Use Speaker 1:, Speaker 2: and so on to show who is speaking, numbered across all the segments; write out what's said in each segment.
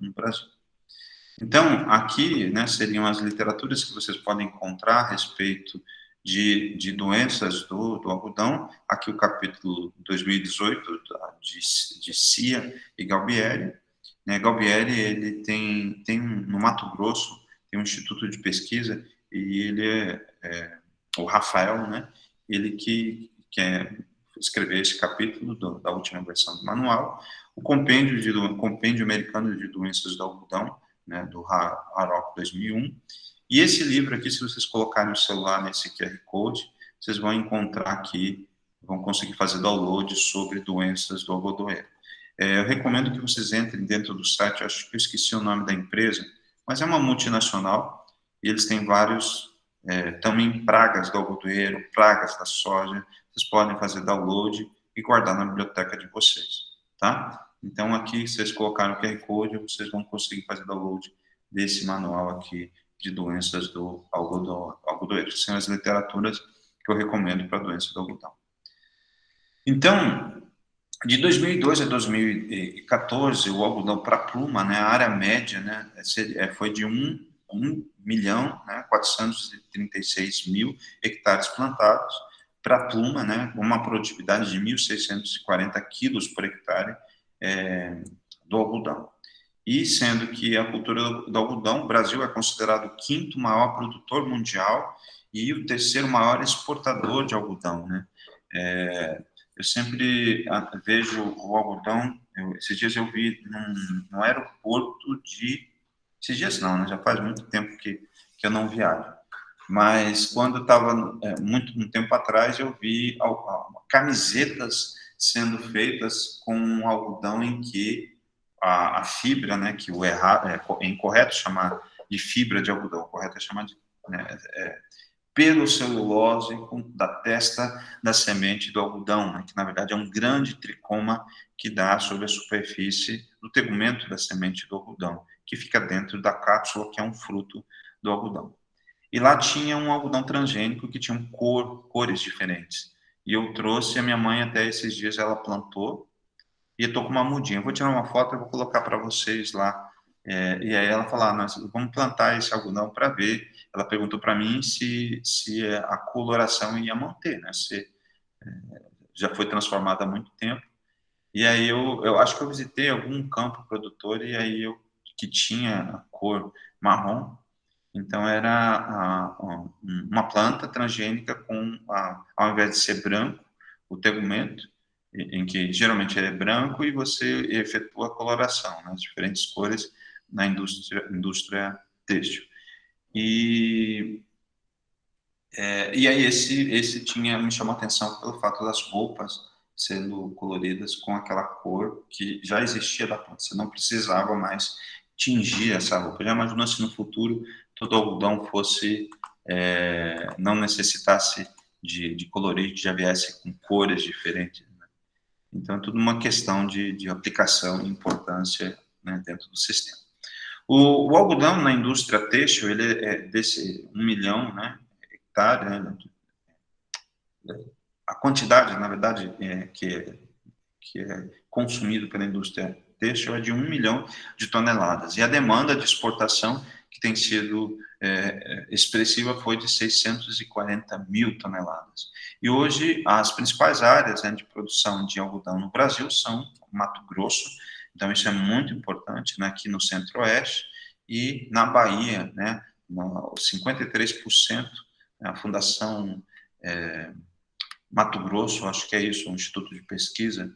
Speaker 1: no Brasil. Então, aqui, né, seriam as literaturas que vocês podem encontrar a respeito de doenças do algodão. Aqui o capítulo 2018 de Cia e Galbieri. Né, Galbieri, ele tem no Mato Grosso, tem um instituto de pesquisa, e ele o Rafael, né, ele que quer escrever esse capítulo da última versão do manual, o compêndio americano de doenças do algodão, né, do Harrop 2001. E esse livro aqui, se vocês colocarem o celular nesse QR Code, vocês vão encontrar aqui, vão conseguir fazer download sobre doenças do algodoeiro. Eu recomendo que vocês entrem dentro do site, acho que eu esqueci o nome da empresa, mas é uma multinacional, e eles têm vários, também pragas do algodoeiro, pragas da soja, vocês podem fazer download e guardar na biblioteca de vocês, tá? Então, aqui, se vocês colocarem o QR Code, vocês vão conseguir fazer download desse manual aqui de doenças do algodoeiro. São as literaturas que eu recomendo para a doença do algodão. Então, de 2002 a 2014, o algodão para pluma, né, a área média, né, foi de 1.436.000 hectares plantados para pluma, né, uma produtividade de 1.640 quilos por hectare do algodão. E sendo que a cultura do algodão, o Brasil é considerado o quinto maior produtor mundial e o terceiro maior exportador de algodão, né? Eu sempre vejo o algodão, esses dias eu vi no aeroporto esses dias não, né? Já faz muito tempo que eu não viajo. Mas quando eu estava, um tempo atrás, eu vi camisetas sendo feitas com algodão em que a fibra, né, que é incorreto chamar de fibra de algodão, o correto é chamar de pelo celulose da testa da semente do algodão, né, que na verdade é um grande tricoma que dá sobre a superfície do tegumento da semente do algodão, que fica dentro da cápsula, que é um fruto do algodão. E lá tinha um algodão transgênico que tinha cores diferentes. E eu trouxe, a minha mãe até esses dias ela plantou, e eu tô com uma mudinha. Eu vou tirar uma foto e vou colocar para vocês lá. E aí ela falou, nós vamos plantar esse algodão para ver. Ela perguntou para mim se a coloração ia manter, né? Se já foi transformada há muito tempo. E aí eu acho que eu visitei algum campo produtor e aí que tinha a cor marrom. Então era uma planta transgênica com, ao invés de ser branco, o tegumento, em que geralmente ele é branco e você efetua a coloração, né, as diferentes cores na indústria têxtil. E aí esse me chamou a atenção pelo fato das roupas sendo coloridas com aquela cor que já existia da planta. Você não precisava mais tingir essa roupa. Já imaginou se no futuro todo algodão fosse, não necessitasse de colorido, já viesse com cores diferentes, né? Então, é tudo uma questão de aplicação e importância, né, dentro do sistema. O algodão na indústria têxtil, ele é desse 1 milhão, né, hectare, né, a quantidade, na verdade, que é consumido pela indústria têxtil é de 1 milhão de toneladas. E a demanda de exportação, que tem sido expressiva, foi de 640 mil toneladas. E hoje, as principais áreas, né, de produção de algodão no Brasil são Mato Grosso, então isso é muito importante, né, aqui no Centro-Oeste, e na Bahia, né, 53%, a Fundação Mato Grosso, acho que é isso, um instituto de pesquisa,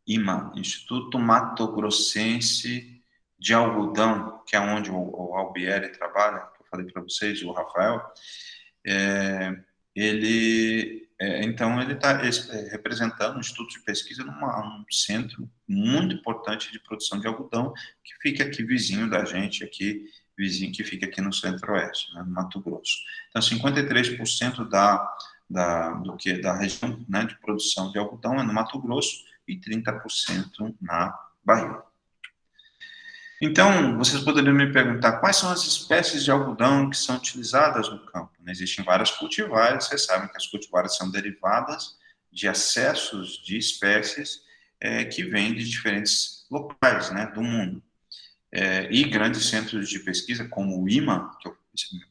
Speaker 1: IMA, Instituto Mato Grossense de Algodão, que é onde o Albieri trabalha, que eu falei para vocês, o Rafael, então ele está representando um instituto de pesquisa num centro muito importante de produção de algodão, que fica aqui vizinho da gente, que fica aqui no Centro-Oeste, né, no Mato Grosso. Então, 53% da região, né, de produção de algodão é no Mato Grosso e 30% na Bahia. Então, vocês poderiam me perguntar quais são as espécies de algodão que são utilizadas no campo. Existem várias cultivares, vocês sabem que as cultivares são derivadas de acessos de espécies que vêm de diferentes locais, né, do mundo. e grandes centros de pesquisa, como o IMA, que eu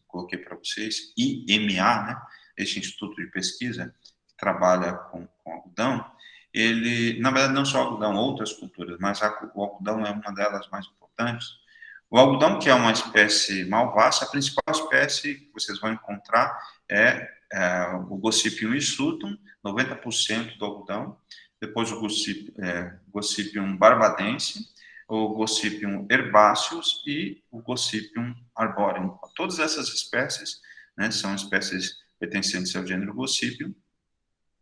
Speaker 1: coloquei para vocês, IMA, né, esse Instituto de Pesquisa, que trabalha com algodão, ele, na verdade, não só algodão, outras culturas, mas o algodão é uma delas mais importantes. O algodão, que é uma espécie malvaça, a principal espécie que vocês vão encontrar é o Gossypium hirsutum, 90% do algodão, depois o Gossypium barbadense, o Gossypium herbaceus e o Gossypium arboreum. Todas essas espécies, né, são espécies pertencentes ao gênero Gossypium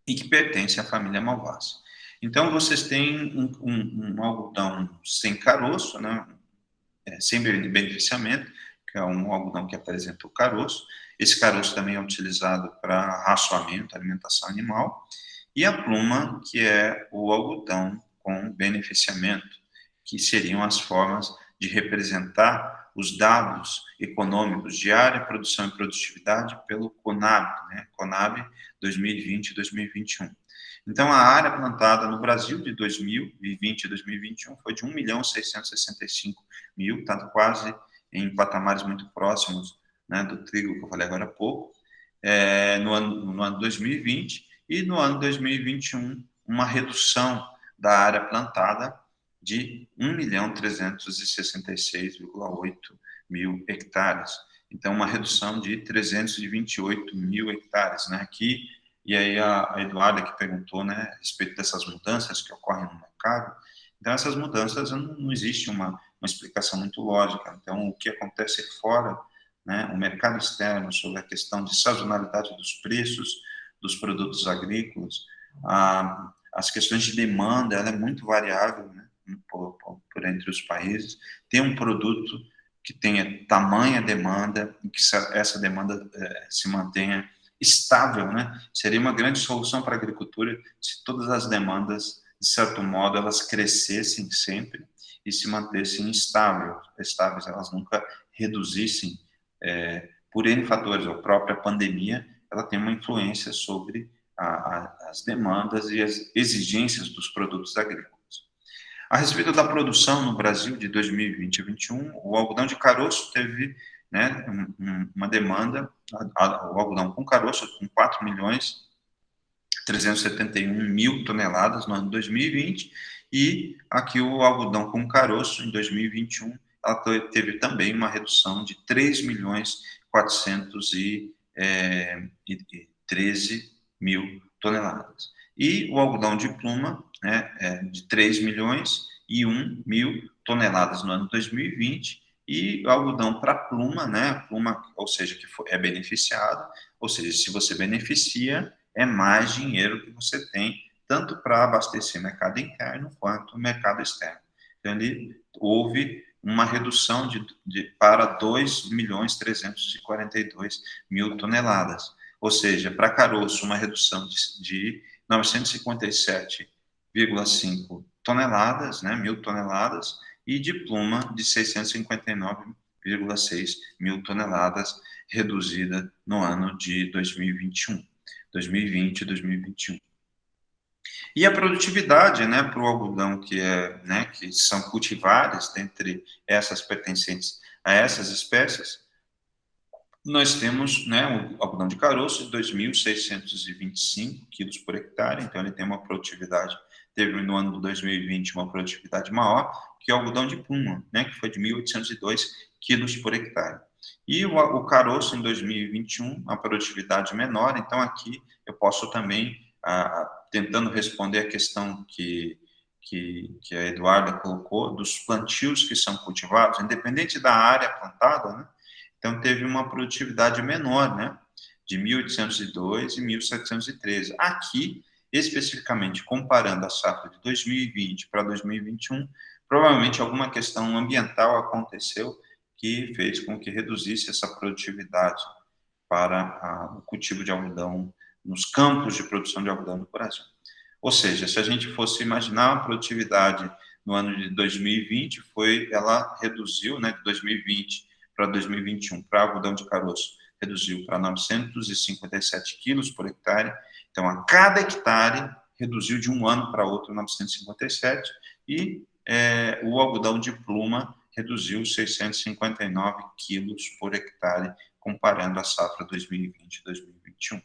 Speaker 1: e que pertencem à família malvaceae. Então, vocês têm um algodão sem caroço, né, sem beneficiamento, que é um algodão que apresenta o caroço. Esse caroço também é utilizado para raçoamento, alimentação animal. E a pluma, que é o algodão com beneficiamento, que seriam as formas de representar os dados econômicos de área, produção e produtividade pelo CONAB, né? CONAB 2020 e 2021. Então, a área plantada no Brasil de 2020 e 2021 foi de 1.665.000, está quase em patamares muito próximos, né, do trigo que eu falei agora há pouco, no ano 2020, e no ano 2021, uma redução da área plantada de 1.366.800 hectares. Então, uma redução de 328.000 hectares, né, aqui. E aí a Eduarda que perguntou, né, a respeito dessas mudanças que ocorrem no mercado. Então, essas mudanças não existe uma explicação muito lógica. Então, o que acontece fora, né, o mercado externo, sobre a questão de sazonalidade dos preços dos produtos agrícolas, as questões de demanda, ela é muito variável, né, por entre os países. Tem um produto que tenha tamanha demanda e que essa demanda se mantenha estável, né? Seria uma grande solução para a agricultura se todas as demandas, de certo modo, elas crescessem sempre e se mantessem estáveis, elas nunca reduzissem por N fatores. A própria pandemia, ela tem uma influência sobre as demandas e as exigências dos produtos agrícolas. A respeito da produção no Brasil de 2020 e 2021, o algodão de caroço teve, né, uma demanda, o algodão com caroço, com 4.371.000 toneladas no ano 2020, e aqui o algodão com caroço, em 2021, ela teve também uma redução de 3.413.000 toneladas. E o algodão de pluma, né, de 3.001.000 toneladas no ano 2020, e o algodão para pluma, né, pluma, ou seja, que é beneficiado, ou seja, se você beneficia, é mais dinheiro que você tem, tanto para abastecer o mercado interno quanto o mercado externo. Então, houve uma redução para 2.342.000 toneladas. Ou seja, para caroço, uma redução de 957,5 toneladas, né, 1.000 toneladas, e de pluma de 659,6 mil toneladas, reduzida no ano de 2020 e 2021. E a produtividade, né, para o algodão que são cultivares, dentre essas pertencentes a essas espécies, nós temos, né, o algodão de caroço de 2.625 quilos por hectare, então ele tem uma produtividade, teve no ano de 2020 uma produtividade maior que o algodão de pluma, né, que foi de 1.802 quilos por hectare. E o caroço em 2021, a produtividade menor, então aqui eu posso também, tentando responder a questão que a Eduarda colocou, dos plantios que são cultivados, independente da área plantada, né, então teve uma produtividade menor, né, de 1.802 e 1.713. Aqui, especificamente, comparando a safra de 2020 para 2021, provavelmente alguma questão ambiental aconteceu que fez com que reduzisse essa produtividade para o cultivo de algodão nos campos de produção de algodão no Brasil. Ou seja, se a gente fosse imaginar a produtividade no ano de 2020, ela reduziu, né, de 2020 para 2021, para algodão de caroço, reduziu para 957 quilos por hectare. Então, a cada hectare, reduziu de um ano para outro 957, e o algodão de pluma reduziu 659 quilos por hectare, comparando a safra 2020 e 2021,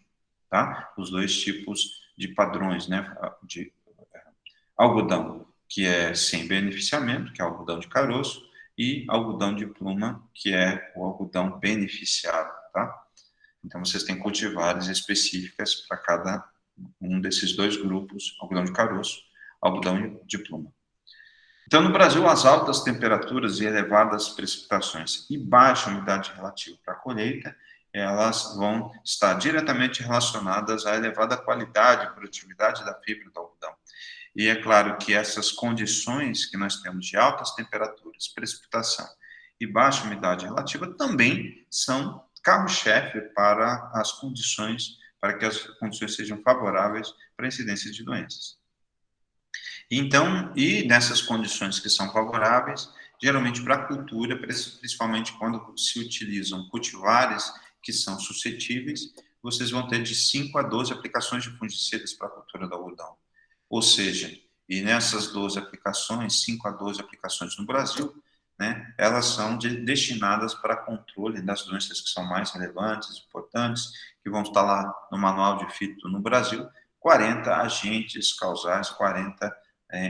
Speaker 1: tá? Os dois tipos de padrões, né, de algodão, que é sem beneficiamento, que é algodão de caroço, e algodão de pluma, que é o algodão beneficiado, tá? Então, vocês têm cultivares específicas para cada um desses dois grupos, algodão de caroço, algodão de pluma. Então, no Brasil, as altas temperaturas e elevadas precipitações e baixa umidade relativa para a colheita, elas vão estar diretamente relacionadas à elevada qualidade e produtividade da fibra do algodão. E é claro que essas condições que nós temos de altas temperaturas, precipitação e baixa umidade relativa também são carro-chefe para as condições, para que as condições sejam favoráveis para a incidência de doenças. Então, e nessas condições que são favoráveis, geralmente para a cultura, principalmente quando se utilizam cultivares que são suscetíveis, vocês vão ter de 5 a 12 aplicações de fungicidas para a cultura do algodão. Ou seja, e nessas 12 aplicações, 5 a 12 aplicações no Brasil, né, elas são destinadas para controle das doenças que são mais relevantes, importantes, que vão estar lá no manual de fito no Brasil, 40 agentes causais, 40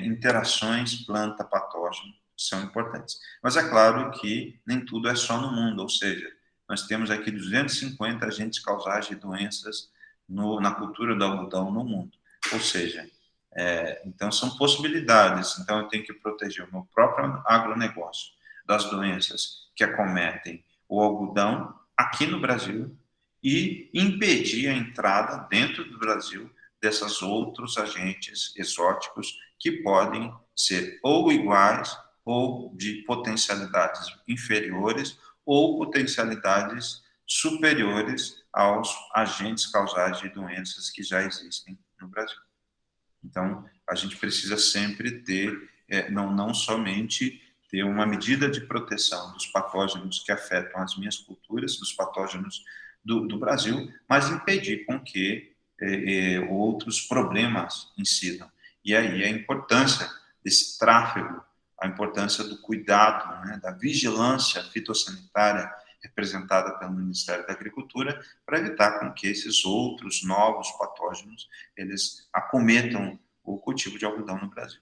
Speaker 1: interações planta-patógeno são importantes. Mas é claro que nem tudo é só no mundo, ou seja, nós temos aqui 250 agentes causais de doenças na cultura do algodão no mundo. Ou seja, então são possibilidades. Então eu tenho que proteger o meu próprio agronegócio das doenças que acometem o algodão aqui no Brasil e impedir a entrada dentro do Brasil desses outros agentes exóticos que podem ser ou iguais ou de potencialidades inferiores ou potencialidades superiores aos agentes causais de doenças que já existem no Brasil. Então, a gente precisa sempre ter, não somente ter uma medida de proteção dos patógenos que afetam as minhas culturas, dos patógenos do Brasil, mas impedir com que outros problemas incidam. E aí a importância desse tráfego, a importância do cuidado, né, da vigilância fitossanitária representada pelo Ministério da Agricultura, para evitar com que esses outros novos patógenos eles acometam o cultivo de algodão no Brasil.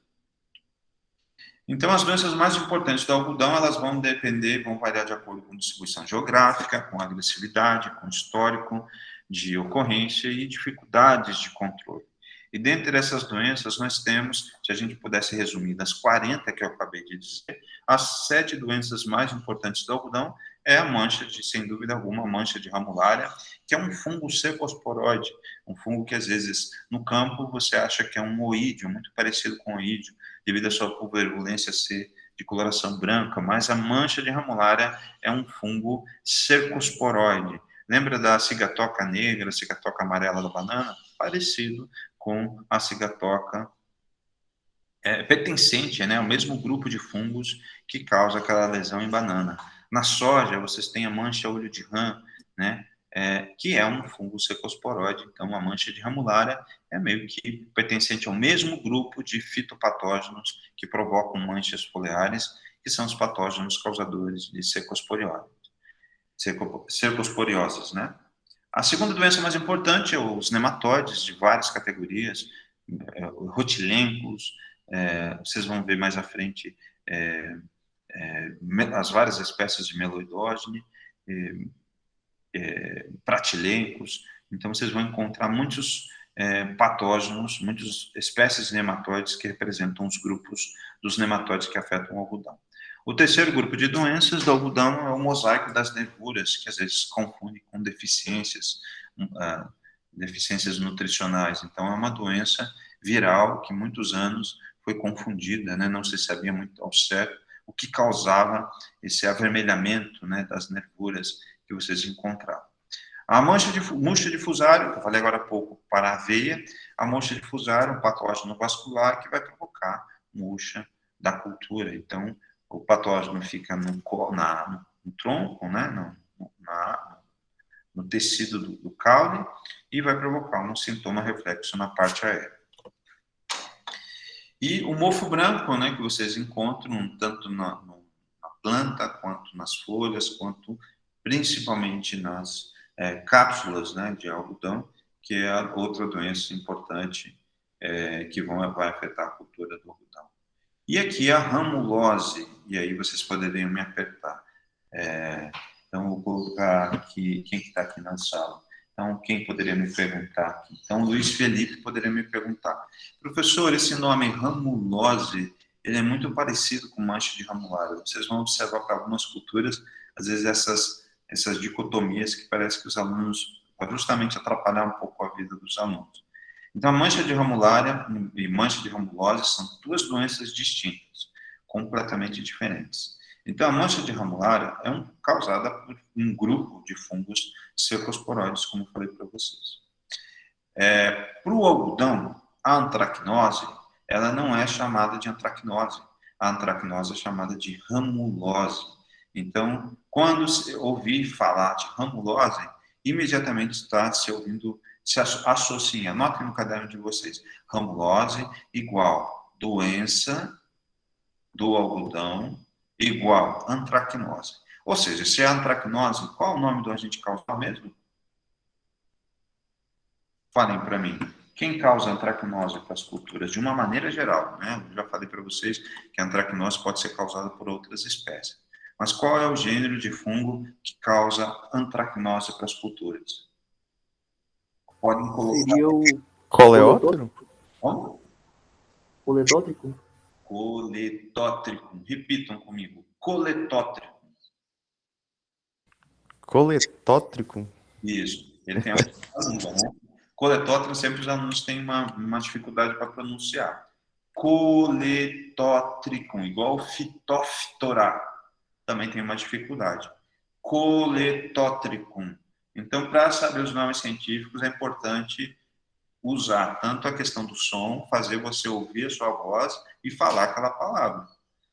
Speaker 1: Então, as doenças mais importantes do algodão, elas vão depender, vão variar de acordo com distribuição geográfica, com agressividade, com histórico de ocorrência e dificuldades de controle. E dentre essas doenças, nós temos, se a gente pudesse resumir, das 40 que eu acabei de dizer, as 7 doenças mais importantes do algodão é a mancha sem dúvida alguma, a mancha de ramulária, que é um fungo cecosporoide, um fungo que às vezes no campo você acha que é um oídio, muito parecido com oídio, devido à sua pulverulência ser de coloração branca, mas a mancha de ramulária é um fungo cercosporoide. Lembra da cigatoca negra, cigatoca amarela da banana? Parecido com a cigatoca pertencente, né, ao mesmo grupo de fungos que causa aquela lesão em banana. Na soja, vocês têm a mancha olho de rã, né, que é um fungo cecosporoide, então a mancha de ramulária é meio que pertencente ao mesmo grupo de fitopatógenos que provocam manchas foliares, que são os patógenos causadores de cercosporioses, né? A segunda doença mais importante é os nematóides de várias categorias, rotilencos, vocês vão ver mais à frente as várias espécies de meloidógene, pratilencos. Então, vocês vão encontrar muitos patógenos, muitas espécies de nematóides que representam os grupos dos nematóides que afetam o algodão. O terceiro grupo de doenças do algodão é o mosaico das nervuras, que às vezes se confunde com deficiências nutricionais. Então, é uma doença viral que muitos anos foi confundida, né? Não se sabia muito ao certo o que causava esse avermelhamento, né, das nervuras que vocês encontravam. A murcha de Fusarium, que eu falei agora há pouco, para a aveia, a murcha de Fusarium, um patógeno vascular que vai provocar murcha da cultura. Então, o patógeno fica no tronco, né, no tecido do caule, e vai provocar um sintoma reflexo na parte aérea. E o mofo branco, né, que vocês encontram tanto na planta, quanto nas folhas, quanto principalmente nas cápsulas, né, de algodão, que é a outra doença importante que vai afetar a cultura do algodão. E aqui a ramulose, e aí vocês poderiam me apertar. Então, vou colocar aqui, quem está aqui na sala? Então, quem poderia me perguntar aqui? Então, Luiz Felipe poderia me perguntar. Professor, esse nome ramulose, ele é muito parecido com mancha de ramulária. Vocês vão observar para algumas culturas, às vezes, essas dicotomias que parece que os alunos, para justamente atrapalhar um pouco a vida dos alunos. Então, a mancha de ramulária e mancha de ramulose são duas doenças distintas, completamente diferentes. Então, a mancha de ramulária é causada por um grupo de fungos cercosporóides, como eu falei para vocês. Para o algodão, a antracnose, ela não é chamada de antracnose. A antracnose é chamada de ramulose. Então, quando se ouvir falar de ramulose, imediatamente está se ouvindo, se associa, anotem no caderno de vocês, ramulose igual doença do algodão igual antracnose. Ou seja, se é antracnose, qual é o nome do agente causal mesmo? Falem para mim. Quem causa antracnose para as culturas? De uma maneira geral, né? Eu já falei para vocês que a antracnose pode ser causada por outras espécies. Mas qual é o gênero de fungo que causa antracnose para as culturas? Podem colocar.
Speaker 2: Seria o
Speaker 3: Coleóptero?
Speaker 1: Como?
Speaker 2: coledótrico?
Speaker 1: Coletótrico. Repitam comigo. Coletótrico.
Speaker 3: Coletótrico?
Speaker 1: Isso. Ele tem a língua, né? Coletótrico, sempre os alunos têm uma dificuldade para pronunciar. Coletótrico, igual fitóftora, também tem uma dificuldade. Coletótrico. Então, para saber os nomes científicos, é importante usar tanto a questão do som, fazer você ouvir a sua voz e falar aquela palavra.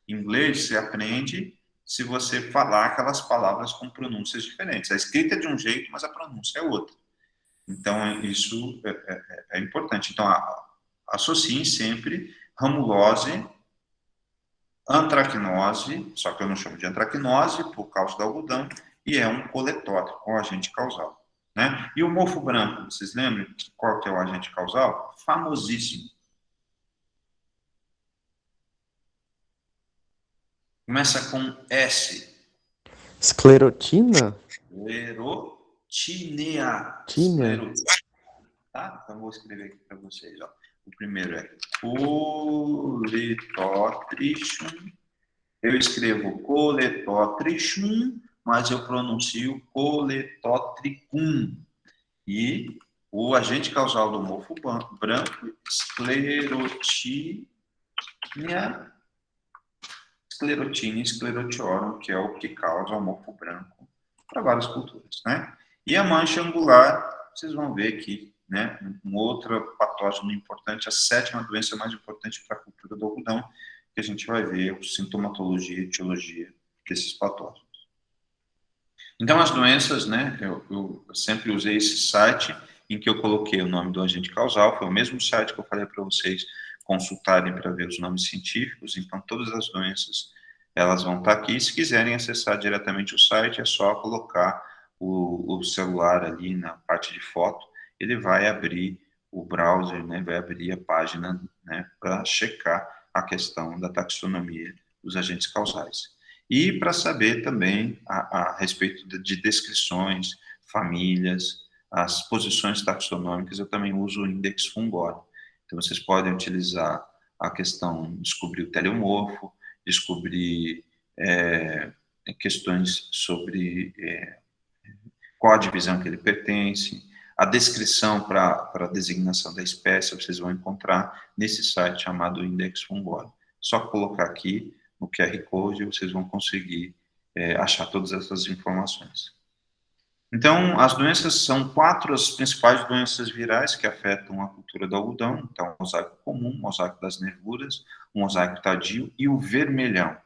Speaker 1: Em inglês, você aprende se você falar aquelas palavras com pronúncias diferentes. A escrita é de um jeito, mas a pronúncia é outra. Então, isso é importante. Então, associem sempre ramulose, antracnose, só que eu não chamo de antracnose por causa do algodão, e é um coletótrico, um agente causal. Né? E o mofo branco, vocês lembram qual que é o agente causal? Famosíssimo. Começa com S.
Speaker 3: Esclerotina?
Speaker 1: Esclerotinea.
Speaker 3: Tinea.
Speaker 1: Tá? Então, vou escrever aqui para vocês. Ó. O primeiro é Coletotrichum. Eu escrevo Coletotrichum, mas eu pronuncio Coletotricum. E o agente causal do mofo branco, Sclerotinia sclerotiorum, que é o que causa o mofo branco para várias culturas, né? E a mancha angular, vocês vão ver aqui, né? Um outro patógeno importante, a sétima doença mais importante para a cultura do algodão, que a gente vai ver a sintomatologia e etiologia desses patógenos. Então, as doenças, né? Eu sempre usei esse site em que eu coloquei o nome do agente causal, foi o mesmo site que eu falei para vocês consultarem para ver os nomes científicos. Então, todas as doenças, elas vão estar aqui. Se quiserem acessar diretamente o site, é só colocar o celular ali na parte de foto, ele vai abrir o browser, né, vai abrir a página, né, para checar a questão da taxonomia dos agentes causais. E para saber também a respeito de descrições, famílias, as posições taxonômicas, eu também uso o Index Fungori. Então, vocês podem utilizar a questão, descobrir o teleomorfo, descobrir questões sobre qual a divisão que ele pertence, a descrição para a designação da espécie, vocês vão encontrar nesse site chamado Index Fungori. Só colocar aqui no QR Code, vocês vão conseguir achar todas essas informações. Então, as doenças são 4 as principais doenças virais que afetam a cultura do algodão. Então, o mosaico comum, o mosaico das nervuras, o mosaico tardio e o vermelhão.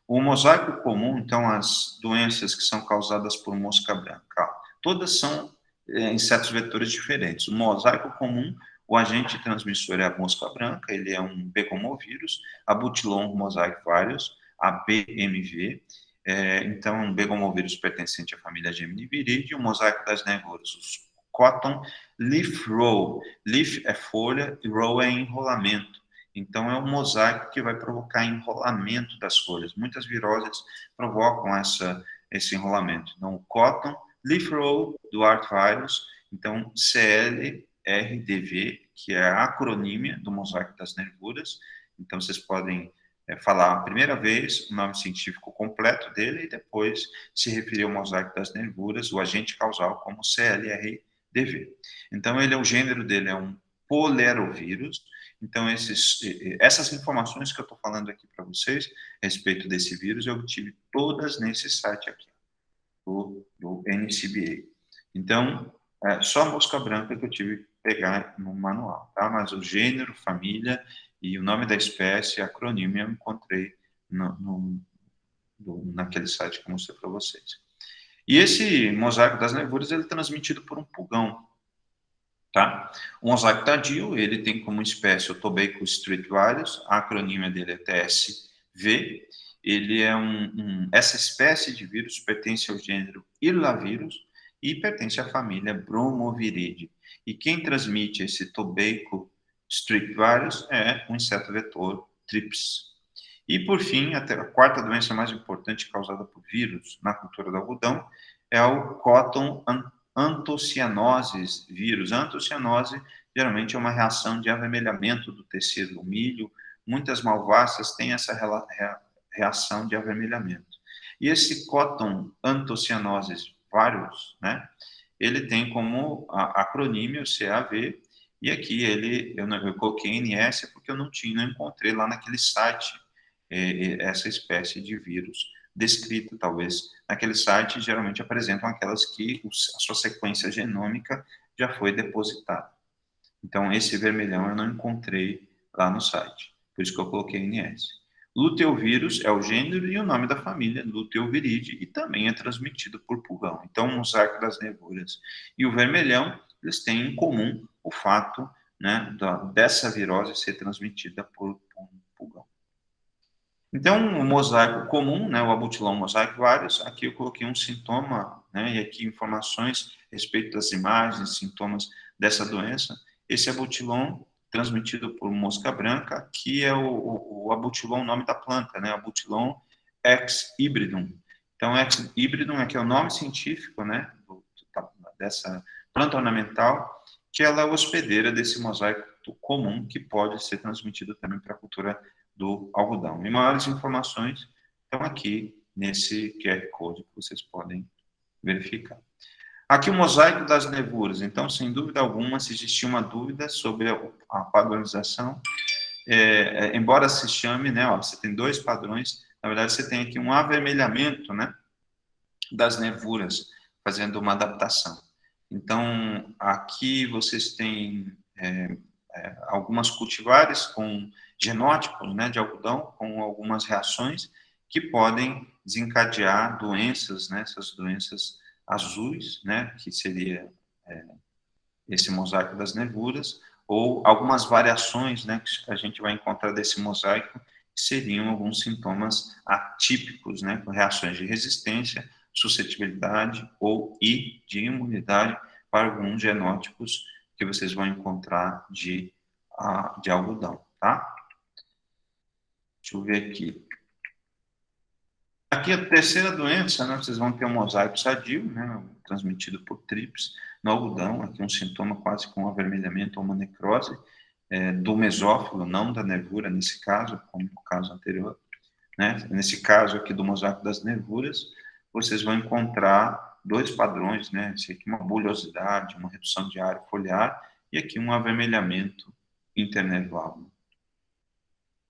Speaker 1: O mosaico comum, então, as doenças que são causadas por mosca branca, todas são insetos vetores diferentes. O mosaico comum, o agente transmissor é a mosca branca, ele é um begomovírus, a Butilon mosaic varius, a BMV. Então, begomovírus pertencente à família Geminiviridae, o mosaico das nervuras, os cotton leaf roll. Leaf é folha e roll é enrolamento. Então, é um mosaico que vai provocar enrolamento das folhas. Muitas viroses provocam esse enrolamento. Então, o cotton leaf roll do artvirus, então CLRDV, que é a acronímia do mosaico das nervuras. Então, vocês podem falar a primeira vez o nome científico completo dele e depois se referir ao mosaico das nervuras, o agente causal, como CLRDV. Então, o gênero dele é um polerovírus. Então, essas informações que eu estou falando aqui para vocês a respeito desse vírus, eu obtive todas nesse site aqui, do NCBA. Então, só a mosca branca que eu tive que pegar no manual, tá? Mas o gênero, família e o nome da espécie, acrônimo, eu encontrei naquele site que eu mostrei para vocês. E esse mosaico das nervuras, ele é transmitido por um pulgão, tá? O mosaico tardio, ele tem como espécie o Tobacco street virus, a acrônima dele é TSV. Ele é essa espécie de vírus pertence ao gênero Irlavirus e pertence à família Bromoviridae. E quem transmite esse Tobacco street virus é o inseto vetor Thrips. E, por fim, a quarta doença mais importante causada por vírus na cultura do algodão é o Cotton antocianoses vírus. A antocianose geralmente é uma reação de avermelhamento do tecido do milho. Muitas malváceas têm essa reação de avermelhamento. E esse Cotton antocianoses vírus, né, ele tem como acrônimo o CAV, e aqui eu coloquei NS porque eu não encontrei lá naquele site essa espécie de vírus descrita, talvez. Naquele site, geralmente apresentam aquelas que a sua sequência genômica já foi depositada. Então, esse vermelhão eu não encontrei lá no site, por isso que eu coloquei NS. Luteovírus é o gênero e o nome da família, Luteoviridae, e também é transmitido por pulgão. Então, o mosaico das nervuras e o vermelhão, eles têm em comum o fato, né, dessa virose ser transmitida por pulgão. Então, o mosaico comum, né, o abutilon mosaico virus, aqui eu coloquei um sintoma, né, e aqui informações a respeito das imagens, sintomas dessa doença. Esse abutilon transmitido por mosca branca, que é o abutilon, nome da planta, né, abutilon ex hybridum. Então, ex hybridum é que é o nome científico, né, dessa planta ornamental, que ela é hospedeira desse mosaico comum, que pode ser transmitido também para a cultura do algodão. E maiores informações estão aqui nesse QR Code que vocês podem verificar. Aqui o mosaico das nervuras. Então, sem dúvida alguma, se existia uma dúvida sobre a padronização, embora se chame, né, você tem dois padrões, na verdade você tem aqui um avermelhamento, né, das nervuras, fazendo uma adaptação. Então, aqui vocês têm algumas cultivares com genótipos, né, de algodão, com algumas reações que podem desencadear doenças, né, essas doenças azuis, né, que seria esse mosaico das nervuras, ou algumas variações, né, que a gente vai encontrar desse mosaico, que seriam alguns sintomas atípicos, né, com reações de resistência, suscetibilidade e de imunidade para alguns genótipos que vocês vão encontrar de algodão, tá? Deixa eu ver aqui. Aqui a terceira doença, né, vocês vão ter um mosaico sadio, né, transmitido por Thrips no algodão, aqui um sintoma quase com avermelhamento ou uma necrose do mesófilo, não da nervura nesse caso, como no caso anterior. Né? Nesse caso aqui do mosaico das nervuras, vocês vão encontrar dois padrões, né? Esse aqui uma bulhosidade, uma redução de área foliar, e aqui um avermelhamento internerval.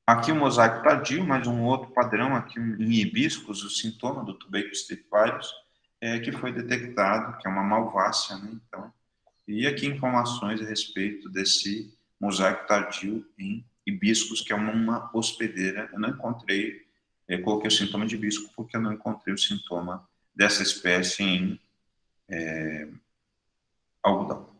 Speaker 1: Aqui o mosaico tardio, mais um outro padrão, aqui em hibiscos, o sintoma do Tobacco street virus, que foi detectado, que é uma malvácea, né? Então, e aqui informações a respeito desse mosaico tardio em hibiscos, que é uma hospedeira. Eu não encontrei, coloquei o sintoma de hibisco porque eu não encontrei o sintoma dessa espécie em algodão.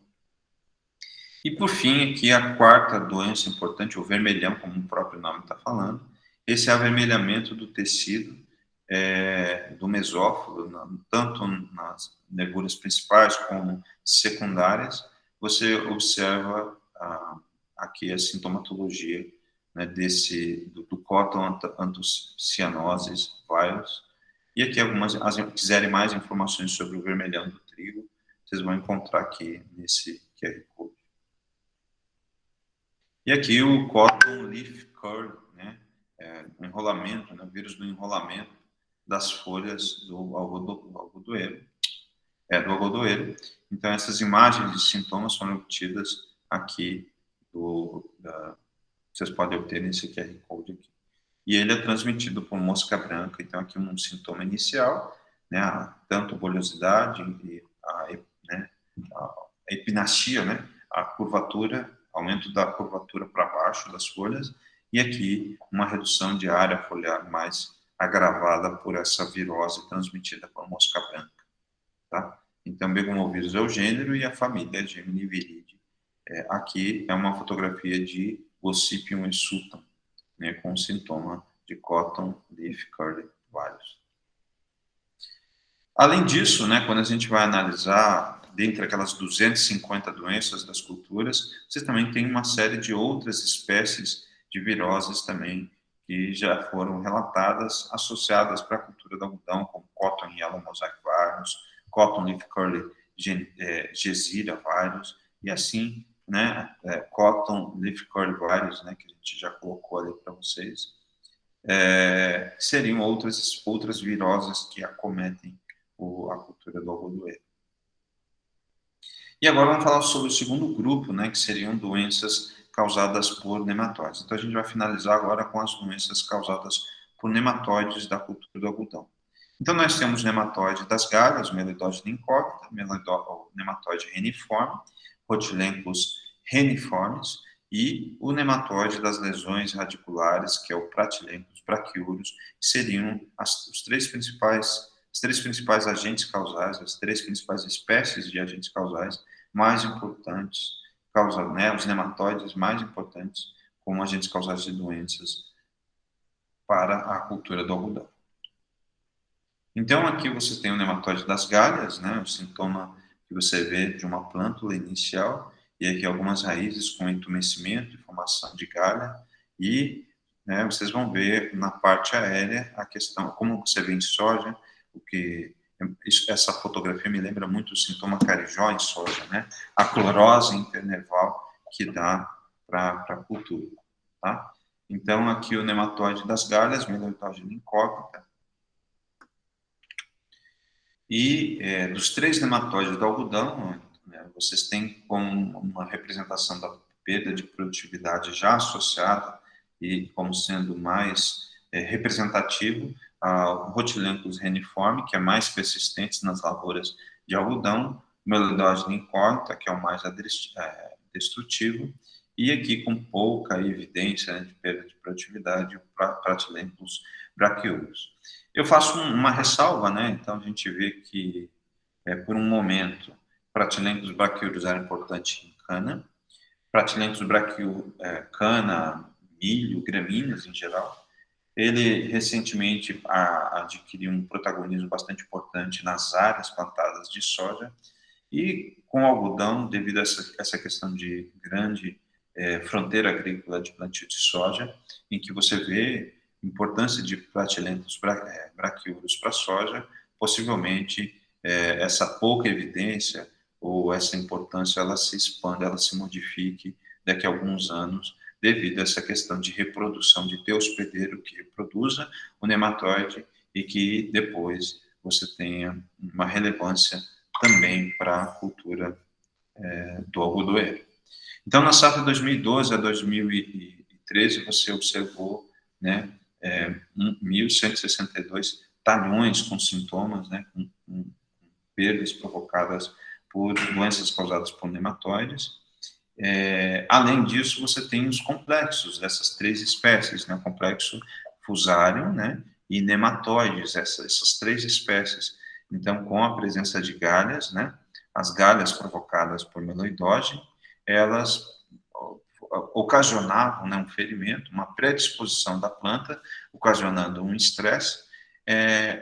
Speaker 1: E, por fim, aqui a quarta doença importante, o vermelhão, como o próprio nome está falando, esse avermelhamento do tecido do mesófilo, tanto nas nervuras principais como secundárias, você observa aqui a sintomatologia, né, do cotton antocianoses virus. E aqui quiserem mais informações sobre o vermelhão do trigo, vocês vão encontrar aqui nesse QR Code. E aqui o cotton leaf curl, né, o enrolamento, né, o vírus do enrolamento das folhas do algodoeiro. Do algodoeiro. Então, essas imagens de sintomas foram obtidas aqui, vocês podem obter nesse QR Code aqui. E ele é transmitido por mosca branca, então aqui um sintoma inicial, né, tanto bolhosidade e a epinastia, né, a curvatura, aumento da curvatura para baixo das folhas, e aqui uma redução de área foliar mais agravada por essa virose transmitida por mosca branca. Tá? Então, begomovírus é o gênero e a família é Geminiviridae. Aqui é uma fotografia de Gossypium exsultam, né, com sintoma de cotton leaf curl virus. Além disso, né, quando a gente vai analisar, dentre aquelas 250 doenças das culturas, você também tem uma série de outras espécies de viroses também, que já foram relatadas, associadas para a cultura do algodão, como cotton yellow mosaic virus, cotton leaf curl gesira virus, e assim, né, cotton leaf curl virus, né, que a gente já colocou ali para vocês, seriam outras viroses que acometem a cultura do algodoeiro. E agora vamos falar sobre o segundo grupo, né, que seriam doenças causadas por nematóides. Então a gente vai finalizar agora com as doenças causadas por nematóides da cultura do algodão. Então nós temos o nematóide das galhas, Meliodógena incógnita, nematóide reniforme, Rotilencos reniformes, e o nematóide das lesões radiculares, que é o Pratylencos brachyurus, que seriam as três principais agentes causais, as três principais espécies de agentes causais mais importantes, os nematóides mais importantes como agentes causais de doenças para a cultura do algodão. Então, aqui você tem o nematóide das galhas, né, o sintoma que você vê de uma plântula inicial, e aqui algumas raízes com entumecimento e formação de galha, e vocês vão ver na parte aérea a questão, como você vê em soja, essa fotografia me lembra muito o sintoma carijó em soja, né, a clorose internerval que dá para a cultura, tá? Então, aqui o nematóide das galhas, Meliodógena incógnita. E dos três nematóides do algodão, né, vocês têm como uma representação da perda de produtividade já associada e como sendo mais representativo o Rotilencos reniforme, que é mais persistente nas lavouras de algodão, Meliodógena incógnita, que é o mais destrutivo, e aqui com pouca evidência, né, de perda de produtividade, o Pratylencos brachyurus. Eu faço uma ressalva, né? Então a gente vê que, por um momento, Pratylencos brachyurus era importante em cana, Pratylencos brachyurus, cana, milho, gramíneas em geral. Ele recentemente adquiriu um protagonismo bastante importante nas áreas plantadas de soja, e com o algodão, devido a essa questão de grande fronteira agrícola de plantio de soja, em que você vê importância de Pratylencos brachyurus para a soja, possivelmente essa pouca evidência ou essa importância ela se expanda, ela se modifique daqui a alguns anos, devido a essa questão de reprodução, de ter hospedeiro que reproduza o nematóide e que depois você tenha uma relevância também para a cultura do algodoeiro. Então, na safra 2012 a 2013, você observou, né, 1.162 talhões com sintomas, né, com perdas provocadas por doenças causadas por nematóides. Além disso, você tem os complexos dessas três espécies, né, o complexo fusário, né, e nematóides, essas três espécies. Então, com a presença de galhas, né, as galhas provocadas por meloidógeno, elas ocasionavam, né, um ferimento, uma predisposição da planta, ocasionando um estresse,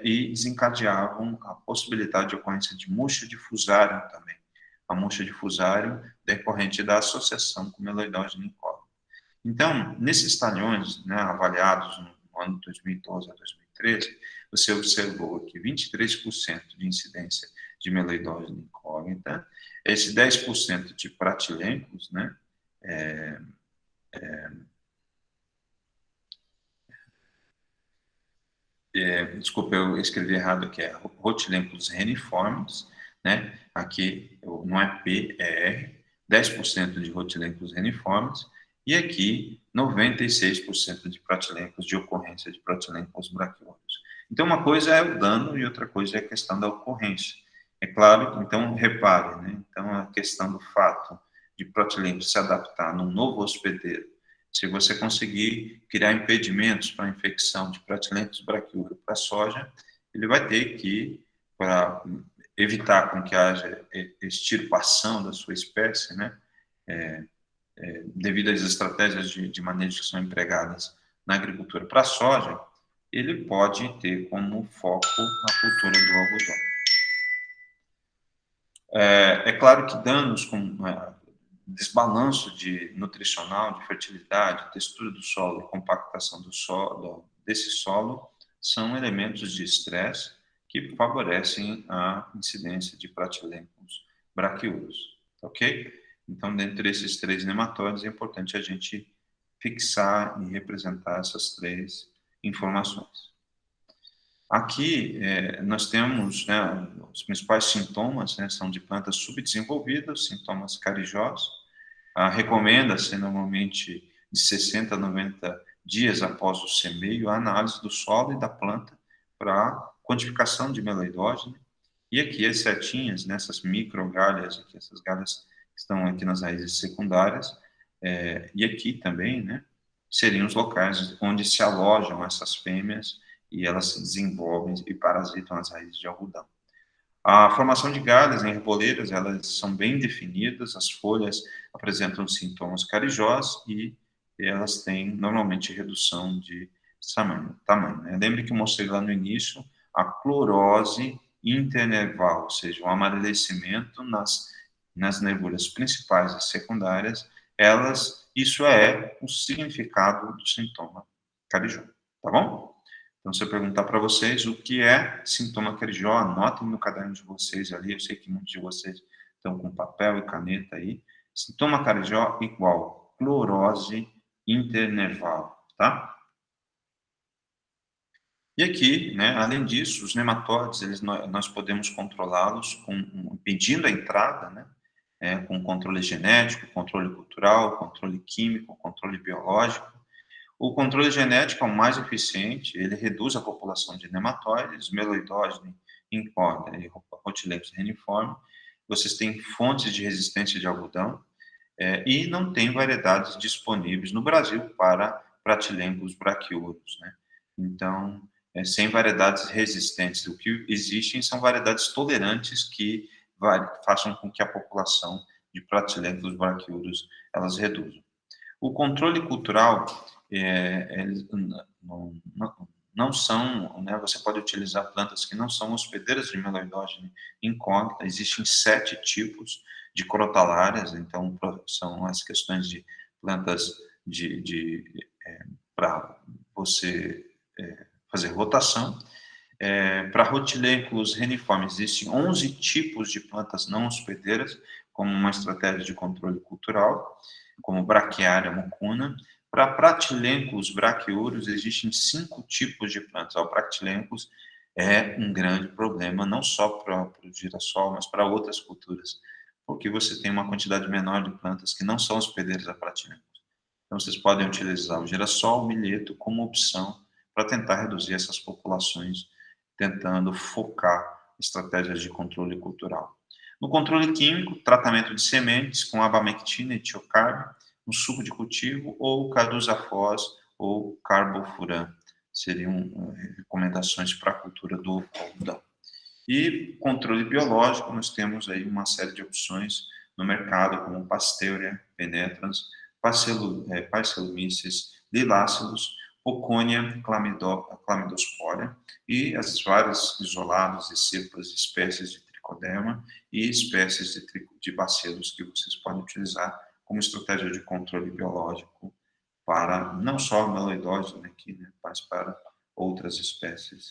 Speaker 1: e desencadeavam a possibilidade de ocorrência de murcha de fusarium também. A murcha de fusarium decorrente da associação com meloidose incógnita. Então, nesses talhões, né, avaliados no ano de 2012 a 2013, você observou que 23% de incidência de meloidose incógnita, esse 10% de pratilencos, né, desculpa, eu escrevi errado aqui, é rotilencos reniformes, né, aqui não é P, é R, 10% de rotilencos reniformes, e aqui 96% de pratilencos, de ocorrência de pratilencos braquiônicos. Então, uma coisa é o dano e outra coisa é a questão da ocorrência. É claro, então, repare, né, então a questão do fato de pratilenco se adaptar num novo hospedeiro, se você conseguir criar impedimentos para a infecção de pratilencos braquiúria para a soja, ele vai ter que, para evitar com que haja extirpação da sua espécie, né, devido às estratégias de manejo que são empregadas na agricultura para a soja, ele pode ter como foco a cultura do algodão. É claro que danos como desbalanço nutricional, de fertilidade, textura do solo e compactação do solo, desse solo, são elementos de estresse que favorecem a incidência de pratilencos braquiúros, ok? Então, dentre esses 3 nematóides, é importante a gente fixar e representar essas 3 informações. Aqui, nós temos, né, os principais sintomas, né, são de plantas subdesenvolvidas, sintomas carijosos. Recomenda-se, normalmente, de 60 a 90 dias após o semeio, a análise do solo e da planta para quantificação de meloidose. E aqui as setinhas, nessas microgalhas, aqui, essas galhas que estão aqui nas raízes secundárias, e aqui também, né, seriam os locais onde se alojam essas fêmeas e elas se desenvolvem e parasitam as raízes de algodão. A formação de galhas em reboleiras, elas são bem definidas, as folhas apresentam sintomas carijosos e elas têm, normalmente, redução de tamanho. Né? Lembre que eu mostrei lá no início a clorose internerval, ou seja, o amarelecimento nas nervuras principais e secundárias, isso é o significado do sintoma carijoso, tá bom? Então, se eu perguntar para vocês o que é sintoma carijó, anotem no caderno de vocês ali, eu sei que muitos de vocês estão com papel e caneta aí. Sintoma carijó igual clorose internerval, tá? E aqui, né, além disso, os nematóides, nós podemos controlá-los impedindo a entrada, né, com controle genético, controle cultural, controle químico, controle biológico. O controle genético é o mais eficiente, ele reduz a população de nematóides, meloidose incógnita e rotilencos reniforme. Vocês têm fontes de resistência de algodão e não tem variedades disponíveis no Brasil para pratilencos braquiúros, né? Então, sem variedades resistentes, o que existem são variedades tolerantes que façam com que a população de pratilencos braquiúros elas reduzam. O controle cultural não são, né, você pode utilizar plantas que não são hospedeiras de meloidose incógnita, existem 7 tipos de crotalárias, então são as questões de plantas para você fazer rotação. Para rotilencos reniformes, existem 11 tipos de plantas não hospedeiras, como uma estratégia de controle cultural, como Braquiária mucuna. Para pratilencos braquiúros, existem 5 tipos de plantas. O pratilencos é um grande problema, não só para o girassol, mas para outras culturas, porque você tem uma quantidade menor de plantas que não são hospedeiras a pratilencos. Então, vocês podem utilizar o girassol, o milheto como opção para tentar reduzir essas populações, tentando focar estratégias de controle cultural. No controle químico, tratamento de sementes com abamectina e tiocarb, no suco de cultivo, ou carduzafós ou carbofuran, seriam recomendações para a cultura do algodão. E controle biológico, nós temos aí uma série de opções no mercado, como Pasteuria, Penetrans, Paxillomyces, Lilacillus, Poconia clamidospora e as várias isolados e cepas de espécies de tricoderma e espécies de bacilos que vocês podem utilizar como estratégia de controle biológico para não só o meloidógeno aqui, né, mas para outras espécies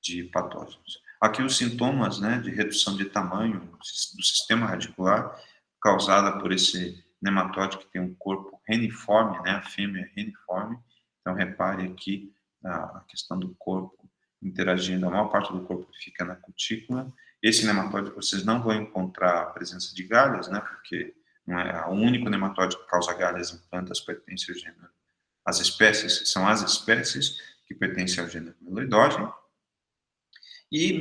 Speaker 1: de patógenos. Aqui os sintomas, né, de redução de tamanho do sistema radicular causada por esse nematóide que tem um corpo reniforme, né, a fêmea é reniforme. Então repare aqui a questão do corpo interagindo, a maior parte do corpo fica na cutícula. Esse nematóide vocês não vão encontrar a presença de galhas, né, porque não é o único nematóide que causa galhas em plantas pertence ao gênero. As espécies são as espécies que pertencem ao gênero Meloidogene. E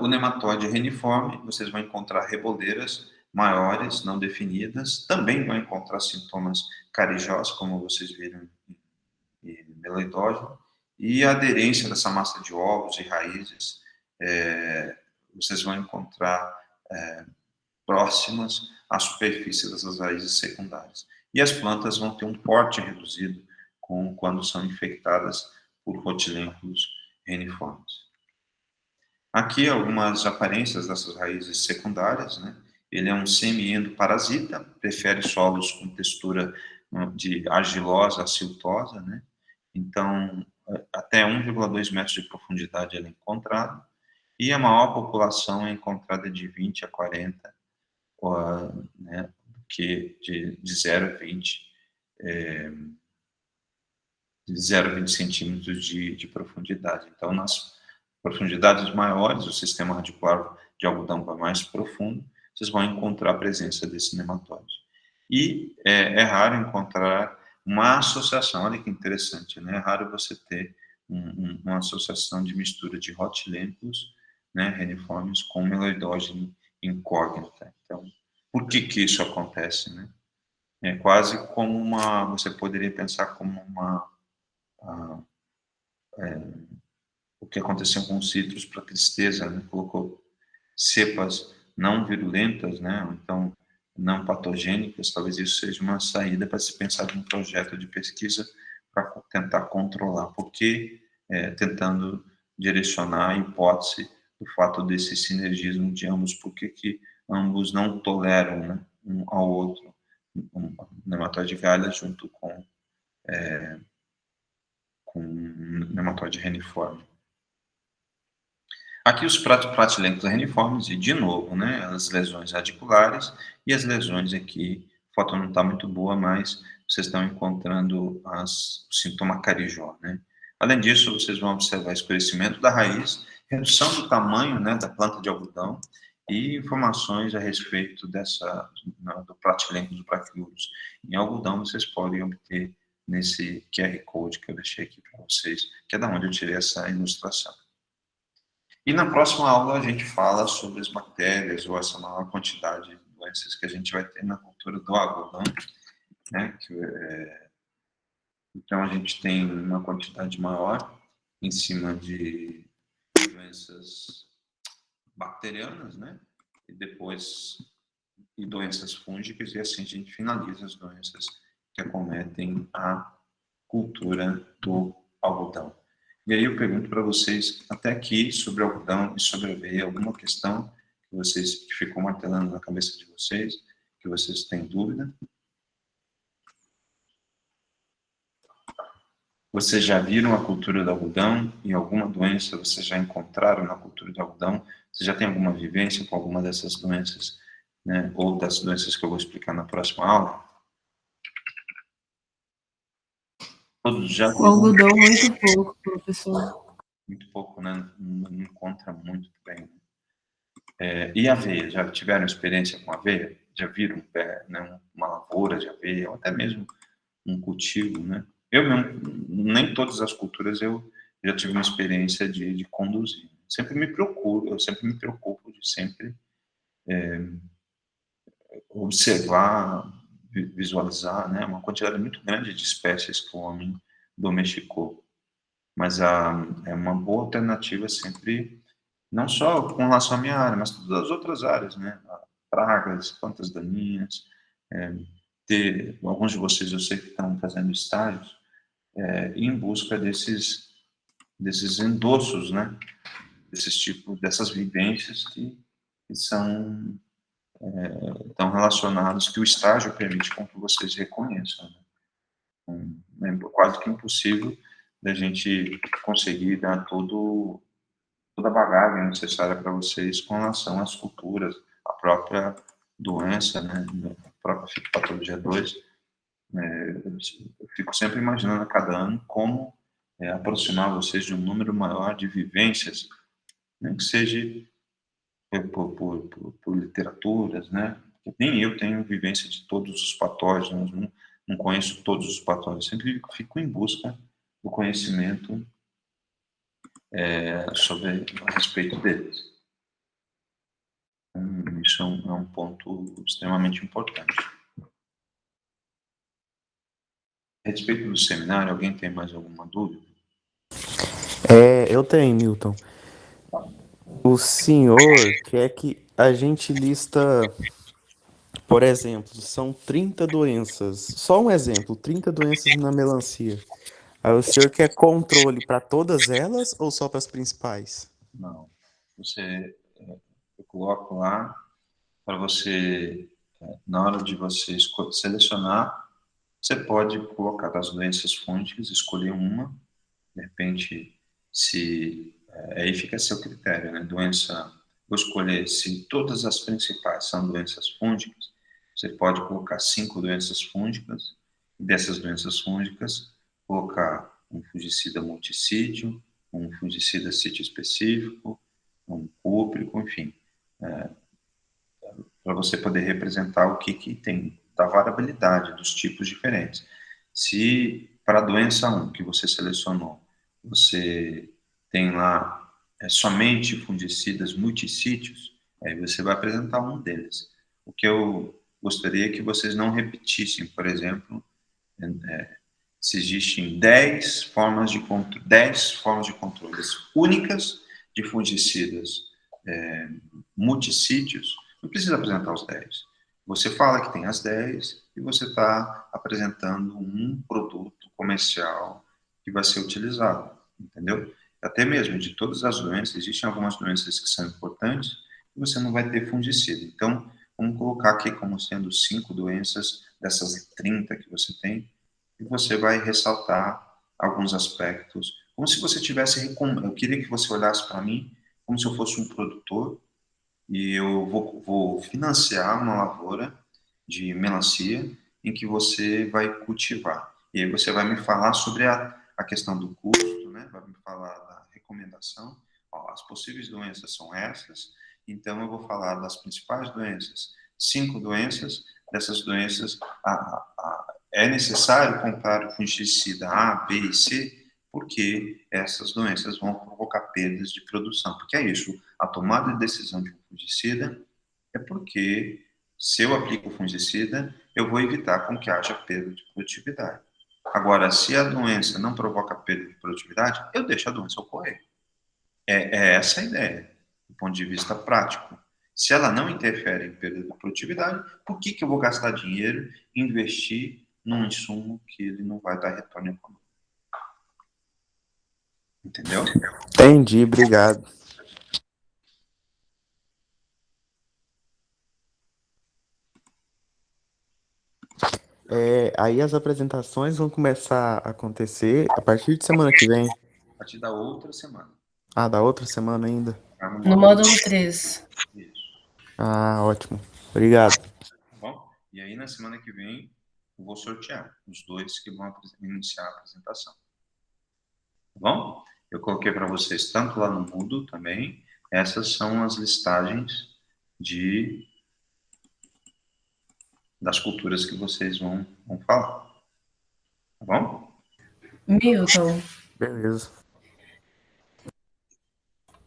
Speaker 1: o nematóide reniforme, vocês vão encontrar reboleiras maiores, não definidas. Também vão encontrar sintomas carijós, como vocês viram em Meloidogene. E a aderência dessa massa de ovos e raízes, vocês vão encontrar próximas à superfície dessas raízes secundárias. E as plantas vão ter um porte reduzido quando são infectadas por rotilênculos reniformes. Aqui algumas aparências dessas raízes secundárias, né? Ele é um semi-endoparasita, prefere solos com textura de argilosa a siltosa, né? Então, até 1,2 metros de profundidade ele é encontrado, e a maior população é encontrada de 20 a 40, né? Que de 0 a 20, de 0 a 20 centímetros de profundidade. Então, nas profundidades maiores, o sistema radicular de algodão vai mais profundo, vocês vão encontrar a presença desse nematóide. E é raro encontrar uma associação, olha que interessante, né? É raro você ter uma associação de mistura de rotilênculos, né, reniformes, com Meloidogene incógnita. Então, por que isso acontece, né? É quase como você poderia pensar como o que aconteceu com os citros para tristeza, né? Colocou cepas não virulentas, né? Então, não patogênicas. Talvez isso seja uma saída para se pensar em um projeto de pesquisa para tentar controlar, porque tentando direcionar a hipótese do fato desse sinergismo de ambos, porque que ambos não toleram, né, um ao outro, um nematóide galha junto com nematóide reniforme. Aqui os platilênculos reniformes, e de novo, né, as lesões radiculares e as lesões aqui, a foto não está muito boa, mas vocês estão encontrando o sintoma carijó, né. Além disso, vocês vão observar escurecimento da raiz, redução do tamanho, né, da planta de algodão e informações a respeito do platilênculos brachyurus em algodão, vocês podem obter nesse QR Code que eu deixei aqui para vocês, que é da onde eu tirei essa ilustração. E na próxima aula a gente fala sobre as bactérias ou essa maior quantidade de doenças que a gente vai ter na cultura do algodão, né? Então a gente tem uma quantidade maior em cima de doenças bacterianas, né? E depois doenças fúngicas, e assim a gente finaliza as doenças que acometem a cultura do algodão. E aí eu pergunto para vocês, até aqui, sobre algodão e sobre aveia, alguma questão que ficou martelando na cabeça de vocês, que vocês têm dúvida? Vocês já viram a cultura do algodão e alguma doença vocês já encontraram na cultura do algodão? Você já tem alguma vivência com alguma dessas doenças, né? Ou das doenças que eu vou explicar na próxima aula? Todos já
Speaker 4: O algodão muito pouco, professor.
Speaker 1: Muito pouco, né? Não encontra muito bem. E aveia? Já tiveram experiência com aveia? Já viram né, uma lavoura de aveia, ou até mesmo um cultivo, né? Eu mesmo, nem todas as culturas eu já tive uma experiência de conduzir. Eu sempre me preocupo de sempre observar, visualizar, né, uma quantidade muito grande de espécies que o homem domesticou. Mas é uma boa alternativa sempre, não só com relação à minha área, mas todas as outras áreas, né? Pragas, plantas daninhas. Alguns de vocês eu sei que estão fazendo estágios em busca desses endossos, né? Dessas vivências que são tão relacionados, que o estágio permite com que vocês reconheçam, né? É quase que impossível da gente conseguir dar toda a bagagem necessária para vocês com relação às culturas, a própria doença, né? A própria fitopatologia 2. Eu fico sempre imaginando a cada ano como aproximar vocês de um número maior de vivências, nem que seja por literaturas, né? Nem eu tenho vivência de todos os patógenos, não conheço todos os patógenos, sempre fico em busca do conhecimento a respeito deles. Isso é um ponto extremamente importante. A respeito do seminário, alguém tem mais alguma dúvida?
Speaker 3: Eu tenho, Milton. O senhor quer que a gente lista, por exemplo, são 30 doenças. Só um exemplo, 30 doenças na melancia. Aí o senhor quer controle para todas elas ou só para as principais?
Speaker 1: Não. Eu coloco lá para você, na hora de você selecionar, você pode colocar das doenças fúngicas, escolher uma, de repente, se aí fica a seu critério, né? Vou escolher se todas as principais são doenças fúngicas, você pode colocar 5 doenças fúngicas, e dessas doenças fúngicas, colocar um fungicida multissítio, um fungicida sítio específico, um cúprico, enfim, para você poder representar o que tem da variabilidade dos tipos diferentes. Se para a doença 1 que você selecionou, você tem lá somente fungicidas multissítios, aí você vai apresentar um deles. O que eu gostaria é que vocês não repetissem, por exemplo, se existem 10 formas de controles únicas de fungicidas multissítios, não precisa apresentar os 10. Você fala que tem as 10 e você está apresentando um produto comercial que vai ser utilizado, entendeu? Até mesmo de todas as doenças, existem algumas doenças que são importantes e você não vai ter fungicida. Então, vamos colocar aqui como sendo 5 doenças dessas 30 que você tem, e você vai ressaltar alguns aspectos, como se você tivesse... Eu queria que você olhasse para mim como se eu fosse um produtor e eu vou financiar uma lavoura de melancia em que você vai cultivar. E aí você vai me falar sobre a questão do custo, né? Vai me falar da recomendação. Ó, as possíveis doenças são essas, então eu vou falar das principais doenças. 5 doenças, dessas doenças é necessário comprar o fungicida A, B e C, porque essas doenças vão provocar perdas de produção. Porque é isso, a tomada de decisão de um fungicida é porque, se eu aplico o fungicida, eu vou evitar com que haja perda de produtividade. Agora, se a doença não provoca perda de produtividade, eu deixo a doença ocorrer. É essa a ideia, do ponto de vista prático. Se ela não interfere em perda de produtividade, por que eu vou gastar dinheiro e investir num insumo que ele não vai dar retorno econômico? Entendeu?
Speaker 3: Entendi, obrigado. Aí as apresentações vão começar a acontecer a partir de semana que vem.
Speaker 1: A partir da outra semana.
Speaker 3: Ah, da outra semana ainda?
Speaker 1: Tá no
Speaker 4: No módulo 3.
Speaker 1: Isso.
Speaker 3: Ah, ótimo. Obrigado.
Speaker 1: Tá bom? E aí, na semana que vem, eu vou sortear os 2 que vão iniciar a apresentação. Tá bom? Eu coloquei para vocês, tanto lá no Moodle também, essas são as listagens das culturas que vocês vão falar. Tá bom?
Speaker 4: Milton,
Speaker 3: Beleza.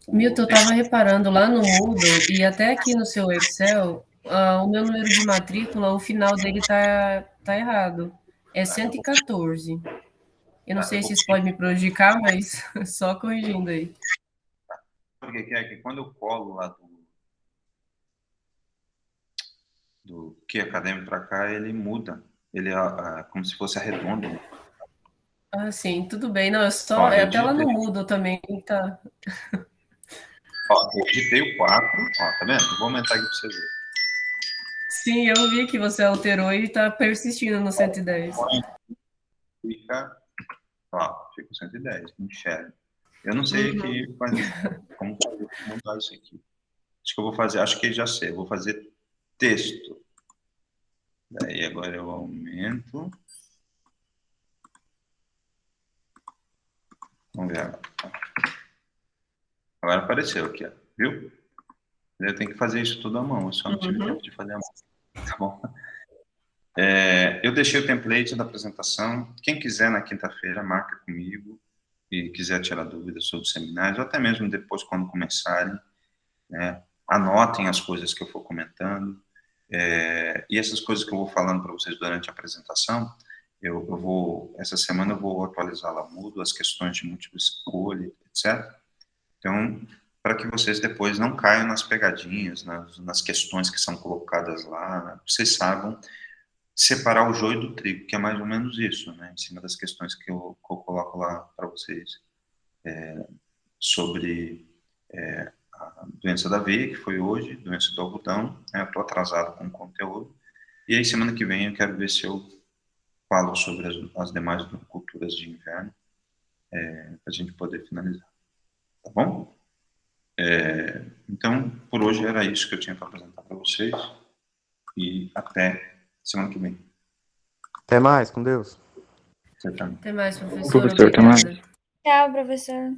Speaker 4: eu estava reparando lá no Moodle e até aqui no seu Excel, o meu número de matrícula, o final dele tá errado. É 114. Eu não sei se isso pode me prejudicar, mas só corrigindo aí.
Speaker 1: Porque é que quando eu colo lá do que acadêmico para cá, ele muda. Ele é como se fosse arredondo.
Speaker 4: Ah, sim, tudo bem. Não, eu
Speaker 1: Ó,
Speaker 4: só.
Speaker 1: eu
Speaker 4: Até lá no
Speaker 1: digitei.
Speaker 4: Moodle também tá.
Speaker 1: Ó, eu digitei o 4. Ó, tá vendo? Vou aumentar aqui para você ver.
Speaker 4: Sim, eu vi que você alterou e tá persistindo no 110.
Speaker 1: Fica, ó, fica 110, enxerga. Eu não sei
Speaker 4: Uhum.
Speaker 1: aqui como montar isso aqui. Acho que eu vou fazer, acho que já sei, eu vou fazer texto. Daí agora eu aumento. Vamos ver agora. Agora apareceu aqui, ó. Viu? Eu tenho que fazer isso tudo à mão, eu só não tive
Speaker 4: Uhum.
Speaker 1: tempo de fazer à mão. Tá bom? Eu deixei o template da apresentação. Quem quiser na quinta-feira, marca comigo e quiser tirar dúvidas sobre os seminários, ou até mesmo depois, quando começarem, né? Anotem as coisas que eu for comentando. E essas coisas que eu vou falando para vocês durante a apresentação, essa semana eu vou atualizar lá Moodle, as questões de múltipla escolha, etc. Então, para que vocês depois não caiam nas pegadinhas, nas questões que são colocadas lá, né? Vocês saibam separar o joio do trigo, que é mais ou menos isso, né? Em cima das questões que eu coloco lá para vocês, sobre a doença da veia, que foi hoje, doença do algodão, né? Eu estou atrasado com o conteúdo, e aí semana que vem eu quero ver se eu falo sobre as demais culturas de inverno, para a gente poder finalizar, tá bom? Então, por hoje era isso que eu tinha para apresentar para vocês, e até semana que vem.
Speaker 3: Até mais, com Deus.
Speaker 1: Você também.
Speaker 4: Até mais, professor.
Speaker 5: Professor, até mais.
Speaker 4: Obrigada.
Speaker 6: Tchau, professor.